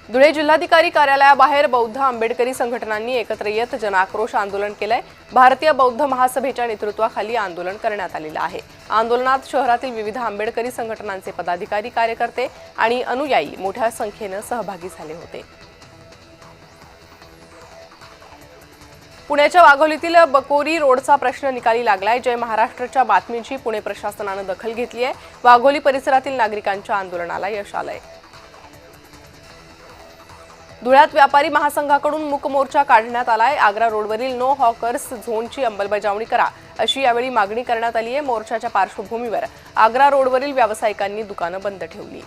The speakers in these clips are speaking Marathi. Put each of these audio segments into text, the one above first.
धुळे जिल्हाधिकारी कार्यालयाबाहेर बौद्ध आंबेडकरी संघटनांनी एकत्र येत जनाक्रोश आंदोलन केलंय। भारतीय बौद्ध महासभेच्या नेतृत्वाखाली आंदोलन करण्यात आलेलं आहे। आंदोलनात शहरातील विविध आंबेडकरी संघटनांचे पदाधिकारी, कार्यकर्ते आणि अनुयायी मोठ्या संख्येने सहभागी झाले होते। पुण्याच्या वाघोलीतील बकोरी रोडचा प्रश्न निकाली लागलाय। जय महाराष्ट्रच्या बातमीची पुणे प्रशासनाने दखल घेतली आहे। वाघोली परिसरातील नागरिकांच्या आंदोलनाला यश आलंय। धुळ्यात व्यापारी महासंघाकडून मूक मोर्चा काढण्यात आलाय। आग्रा रोडवरील नो हॉकर्स झोनची अंमलबजावणी करा अशी यावेळी मागणी करण्यात आली आहे। मोर्चाच्या पार्श्वभूमीवर आग्रा रोडवरील व्यावसायिकांनी दुकानं बंद ठेवली।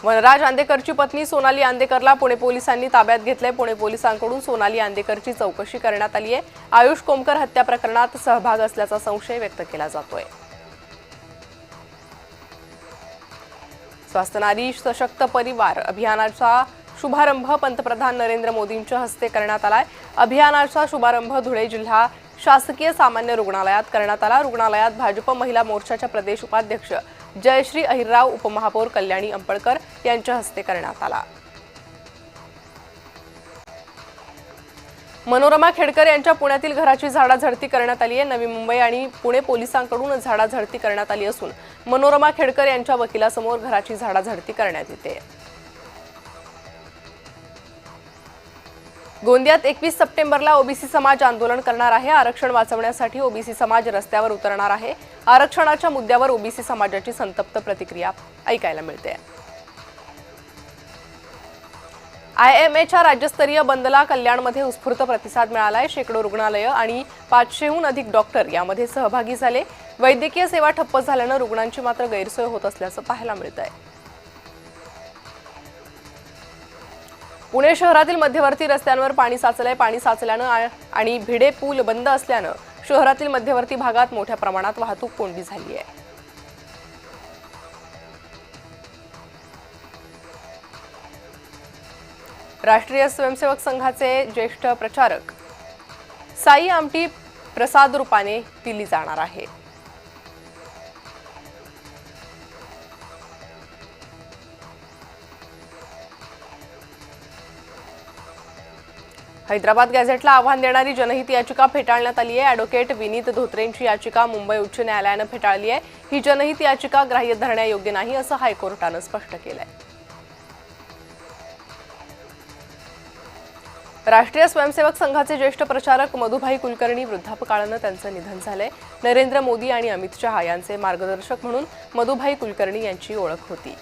वनराज आंदेकरची पत्नी सोनाली आंदेकरला पुणे पोलिसांनी ताब्यात घेतले। पुणे पोलिसांकडून सोनाली आंदेकरची चौकशी करण्यात आली आहे। आयुष कोमकर हत्या प्रकरणात सहभाग असल्याचा संशय व्यक्त केला जातोय। स्वस्थ नारी सशक्त परिवार अभियानाचा शुभारंभ पंतप्रधान नरेंद्र मोदींच्या हस्ते करण्यात आलाय। अभियानाचा शुभारंभ धुळे जिल्हा शासकीय सामान्य रुग्णालयात करण्यात आला। रुग्णालयात भाजप महिला मोर्चाच्या प्रदेश उपाध्यक्ष जयश्री अहिरराव, उपमहापौर कल्याणी अंपळकर यांच्या हस्ते करण्यात आला। मनोरमा खेडकर यांच्या पुण्यातील घराची झाडाझडती करण्यात आली आहे। नवी मुंबई आणि पुणे पोलिसांकडून झाडाझडती करण्यात आली असून मनोरमा खेडकर यांच्या वकिलासमोर घराची झाडाझडती करण्यात येते। गोंदियात 21 सप्टेंबरला ओबीसी समाज आंदोलन करणार आहे। आरक्षण वाचवण्यासाठी ओबीसी समाज रस्त्यावर उतरणार आहे। आरक्षणाच्या मुद्द्यावर ओबीसी समाजाची संतप्त प्रतिक्रिया ऐकायला मिळते। आयएमएच्या राज्यस्तरीय बंदला कल्याणमध्ये उत्स्फूर्त प्रतिसाद मिळालाय। शेकडो रुग्णालय आणि 500हून अधिक डॉक्टर यामध्ये सहभागी झाले। वैद्यकीय सेवा ठप्प झाल्याने रुग्णांची मात्र गैरसोय होत असल्याचं पाहायला मिळतंय। पुणे शहरातील मध्यवर्ती रस्त्यांवर पाणी साचलंय। पाणी साचल्यानं आणि भिडे पूल बंद असल्यानं शहरातील मध्यवर्ती भागात मोठ्या प्रमाणात वाहतूक कोंडी झाली आहे। राष्ट्रीय स्वयंसेवक संघाचे ज्येष्ठ प्रचारक साई आमटी प्रसाद रूपाने दिली जाणार आहे। हैदराबाद गॅझेटला आव्हान देणारी जनहित याचिका फेटाळण्यात आली आहे। ॲडव्होकेट विनीत धोत्रेंची याचिका मुंबई उच्च न्यायालयाने फेटाळली आहे। ही जनहित याचिका ग्राह्य धरण्यायोग्य नाही असं हायकोर्टानं स्पष्ट केलंय। राष्ट्रीय स्वयंसेवक संघाचे ज्येष्ठ प्रचारक मधुभाई कुलकर्णी वृद्धापकाळानं त्यांचं निधन झालंय। नरेंद्र मोदी आणि अमित शहा यांचे मार्गदर्शक म्हणून मधुभाई कुलकर्णी यांची ओळख होती।